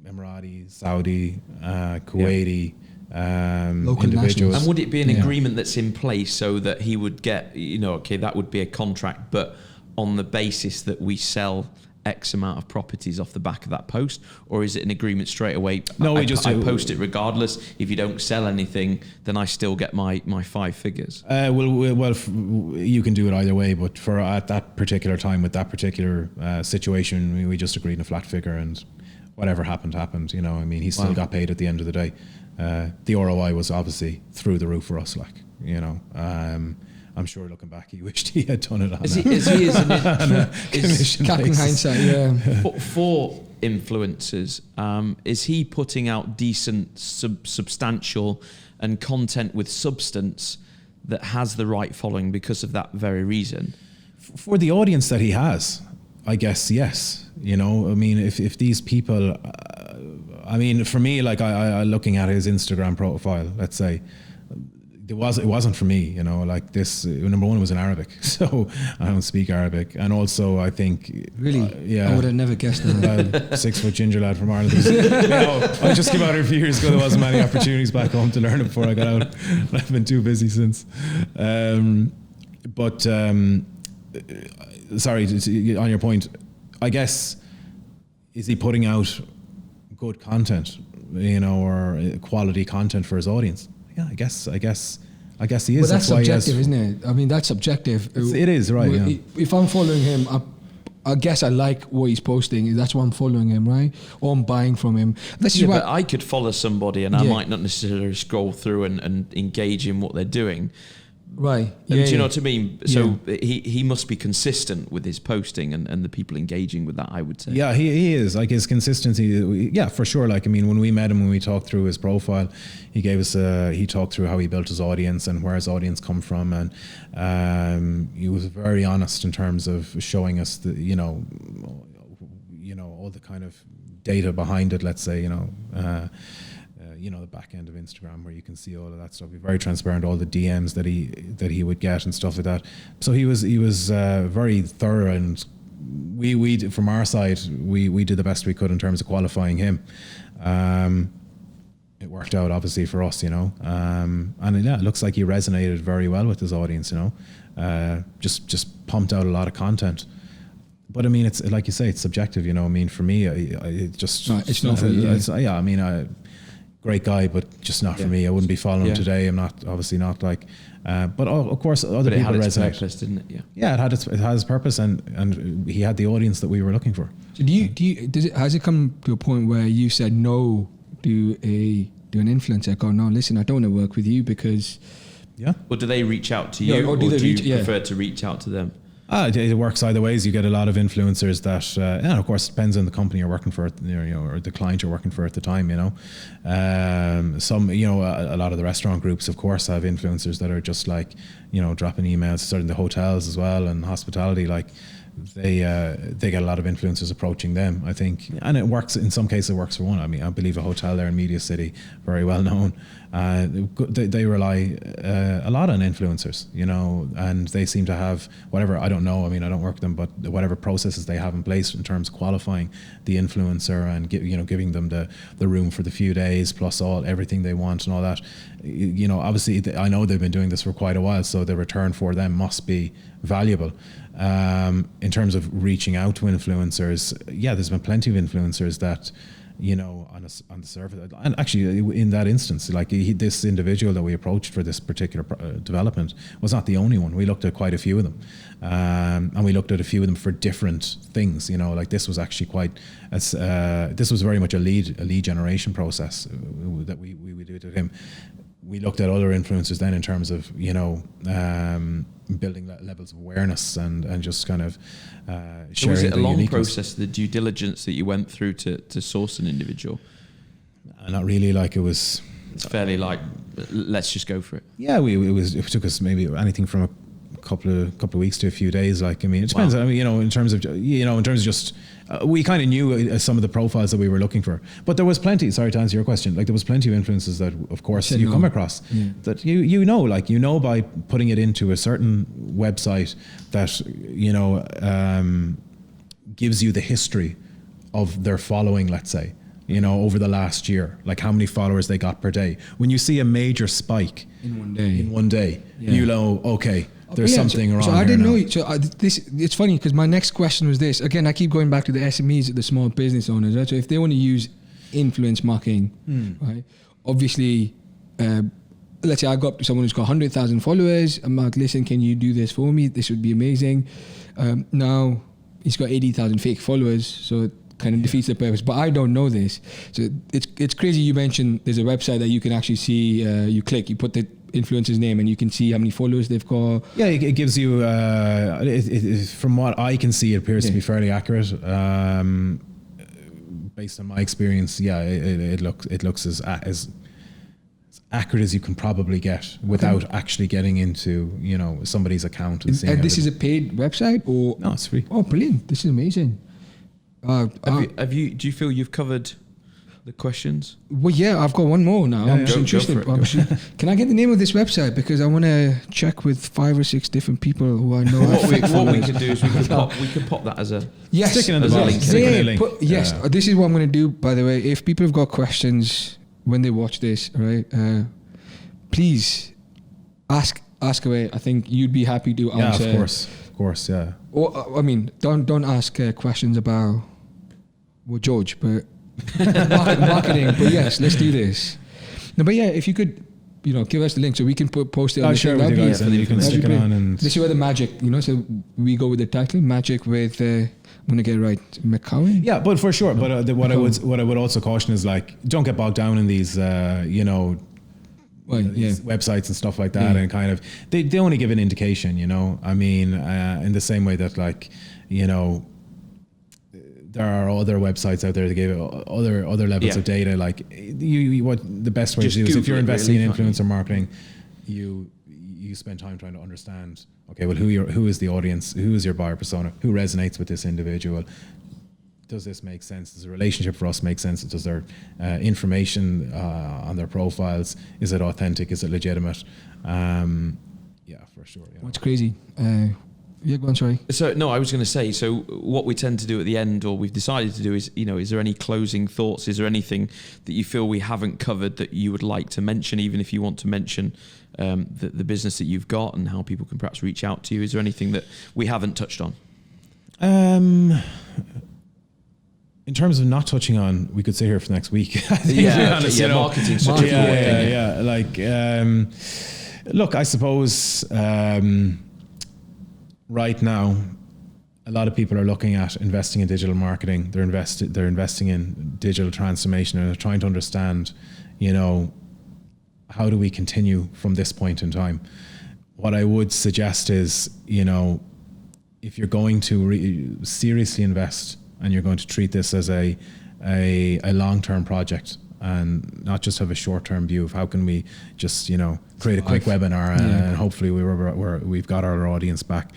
Emirati, Saudi, Kuwaiti. Local individuals. And would it be an agreement that's in place so that he would get, you know, okay, that would be a contract, but on the basis that we sell X amount of properties off the back of that post? Or is it an agreement straight away? No, I post it regardless. If you don't sell anything, then I still get my 5 figures. Well, you can do it either way, but for at that particular time with that particular situation, we just agreed on a flat figure, and whatever happened. You know, I mean, he still got paid at the end of the day. The ROI was obviously through the roof for us, like, you know. I'm sure looking back, he wished he had done it on in hindsight, yeah. For influencers, is he putting out decent, substantial, and content with substance that has the right following because of that very reason? For the audience that he has, I guess, yes. You know, I mean, if these people, I mean, for me, like, I looking at his Instagram profile, let's say, it wasn't for me, you know, like, this, number one, it was in Arabic, so I don't speak Arabic, and also I think, really, yeah, I would have never guessed that. 6 foot ginger lad from Ireland. You know, I just came out here a few years ago. There wasn't many opportunities back home to learn it before I got out. I've been too busy since. Sorry, on your point, I guess, is he putting out good content, you know, or quality content for his audience? Yeah, I guess he is. But that's subjective, isn't it? I mean, that's subjective. It is, right? Yeah. If I'm following him, I guess I like what he's posting. That's why I'm following him, right? Or I'm buying from him. But I could follow somebody and I might not necessarily scroll through and engage in what they're doing. Right. Do you know what I mean? So he must be consistent with his posting and the people engaging with that, I would say. Yeah, he is. Like, his consistency, yeah, for sure. Like, I mean, when we met him, when we talked through his profile, he gave us he talked through how he built his audience and where his audience come from, and he was very honest in terms of showing us the, you know, all the kind of data behind it, let's say, you know, the back end of Instagram, where you can see all of that stuff. He's very transparent, all the DMs that he would get and stuff like that. So he was very thorough, and we from our side, we did the best we could in terms of qualifying him. It worked out obviously for us, you know, and yeah, it looks like he resonated very well with his audience, you know. Just pumped out a lot of content. But I mean, it's like you say, it's subjective, you know. I mean, for me, it's not for you. I mean, great guy, but just not for me. I wouldn't be following him today. I'm obviously not like, but of course other people resonate. It had its purpose, didn't it? Yeah, it has its purpose, and he had the audience that we were looking for. So has it come to a point where you said no to an influencer? Go, no, listen, I don't want to work with you because. Yeah. Or do they reach out to you, or do you prefer to reach out to them? It works either ways. You get a lot of influencers that, and of course, it depends on the company you're working for, or the client you're working for at the time. Some, a lot of the restaurant groups, of course, have influencers that are just like, dropping emails, starting the hotels as well and hospitality. Like they get a lot of influencers approaching them, I think, and it works. In some cases, it works for one. I mean, I believe a hotel there in Media City, very well known. They rely a lot on influencers, and they seem to have whatever, I don't know, I mean, I don't work with them, but whatever processes they have in place in terms of qualifying the influencer and giving them the room for the few days plus everything they want and all that. Obviously, I know they've been doing this for quite a while, so the return for them must be valuable. In terms of reaching out to influencers, there's been plenty of influencers that, on the surface, and actually in that instance, like this individual that we approached for this particular development was not the only one. We looked at quite a few of them, and we looked at a few of them for different things. Like this was actually this was very much a lead generation process that we did with him. We looked at other influencers then in terms of building levels of awareness and just kind of sharing. So was it a long process, the due diligence that you went through to source an individual? Not really. Like it was. It's fairly like, let's just go for it. Yeah, it took us maybe anything from a couple of weeks to a few days. Like, I mean, it depends. Wow. I mean, in terms of just, we kind of knew some of the profiles that we were looking for, but there was plenty. Sorry to answer your question. Like, there was plenty of influences that, of course, you come across that by putting it into a certain website that gives you the history of their following. Let's say, over the last year, like how many followers they got per day. When you see a major spike in one day, okay. There's something wrong. So I didn't know. So it's funny because my next question was this. Again, I keep going back to the SMEs, the small business owners. Right? So if they want to use influence marketing, right? Obviously, let's say I go up to someone who's got 100,000 followers. I'm like, listen, can you do this for me? This would be amazing. Now he's got 80,000 fake followers, so it kind of defeats the purpose. But I don't know this, so it's crazy. You mentioned there's a website that you can actually see. You click, you put the influencer's name, and you can see how many followers they've got. Yeah, it gives you. From what I can see, it appears to be fairly accurate. Based on my experience, it looks as accurate as you can probably get without actually getting into somebody's account and seeing. And this is a paid website, or no? It's free. Oh, brilliant! This is amazing. Do you feel you've covered the questions? Well, yeah, I've got one more now. I'm interested. Can I get the name of this website, because I want to check with 5 or 6 different people who I know. What we can do is we can pop that as a stick it in the box. Yes, this is what I'm going to do. By the way, if people have got questions when they watch this, right? Please ask away. I think you'd be happy to answer. Yeah, of course, yeah. Or I mean, don't ask questions about George, but. marketing, but yes, let's do this. No, but yeah, if you could, give us the link so we can post it on the thing. With you guys, and you can stick it on. And this is where the magic, so we go with the title, magic with. I'm gonna get it right, McKeon. Yeah, but for sure. But what I would also caution is, like, don't get bogged down in these, these websites and stuff like that, and kind of they only give an indication. I mean, in the same way that, like, there are other websites out there that give other levels of data. Like what the best way to do is, if you're investing in influencer marketing, you spend time trying to understand. Okay, well, who is the audience? Who is your buyer persona? Who resonates with this individual? Does this make sense? Does the relationship for us make sense? Does their information on their profiles, is it authentic? Is it legitimate? For sure. What's crazy? Yeah, go on, sorry. So, no, I was going to say, so what we tend to do at the end, or we've decided to do, is, is there any closing thoughts? Is there anything that you feel we haven't covered that you would like to mention, even if you want to mention the business that you've got and how people can perhaps reach out to you? Is there anything that we haven't touched on? In terms of not touching on, we could sit here for next week. Marketing. Like, look, I suppose... right now, a lot of people are looking at investing in digital marketing. They're investing in digital transformation, and they're trying to understand, how do we continue from this point in time? What I would suggest is, if you're going to seriously invest and you're going to treat this as a long-term project and not just have a short-term view of how can we just, create a quick webinar and hopefully we've got our audience back.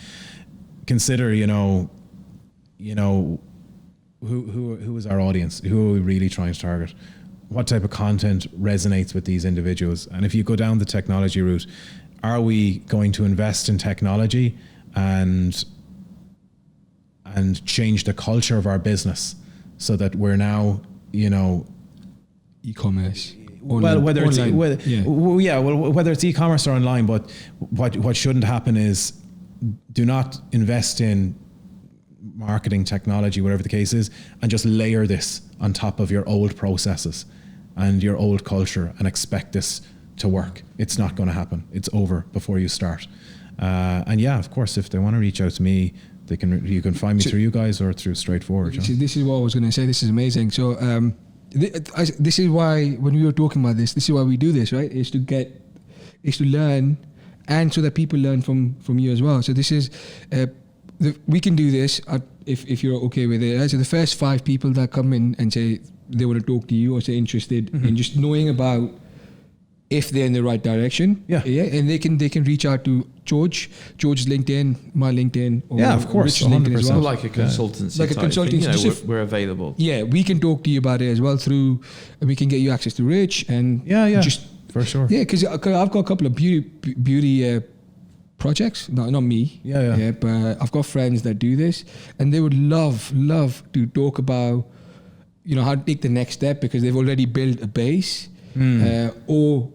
Consider, who is our audience? Who are we really trying to target? What type of content resonates with these individuals? And if you go down the technology route, are we going to invest in technology and change the culture of our business so that we're now, e-commerce? Whether it's e-commerce or online, but what shouldn't happen is do not invest in marketing, technology, whatever the case is, and just layer this on top of your old processes and your old culture and expect this to work. It's not going to happen. It's over before you start. And of course, if they want to reach out to me, you can find me through you guys or through Straightforward. This is what I was going to say. This is amazing. So this is why when we were talking about this is why we do this, right? Is to learn, and so that people learn from you as well. So this is we can do this if you're okay with it. Right? So the first 5 people that come in and say they want to talk to you or say interested in just knowing about if they're in the right direction, and they can reach out to George's LinkedIn, my LinkedIn, or of course, Rich's LinkedIn as well. Like a consultancy, we're available. Yeah, we can talk to you about it as well we can get you access to Rich and just for sure. Yeah, because I've got a couple of beauty projects. Not me. But I've got friends that do this, and they would love to talk about how to take the next step because they've already built a base, or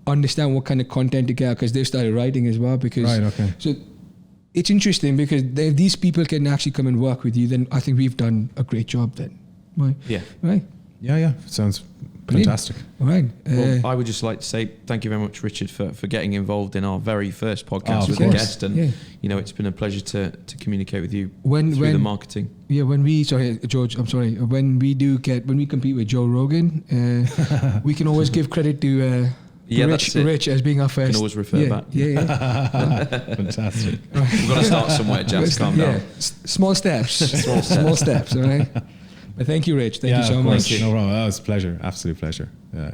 understand what kind of content to get because they've started writing as well. So it's interesting because if these people can actually come and work with you, then I think we've done a great job then. Right? Yeah. Right? Yeah. Fantastic. All right. Well, I would just like to say thank you very much, Richard, for getting involved in our very first podcast with a guest. And, it's been a pleasure to communicate with you through the marketing. Yeah, when we compete with Joe Rogan, we can always give credit to Rich as being our first. You can always refer back. Fantastic. We've got to start somewhere, Jazz. Calm down. Small steps. Small steps, all right? But thank you, Rich. Thank you so much. No problem. That was a pleasure. Absolute pleasure. Yeah.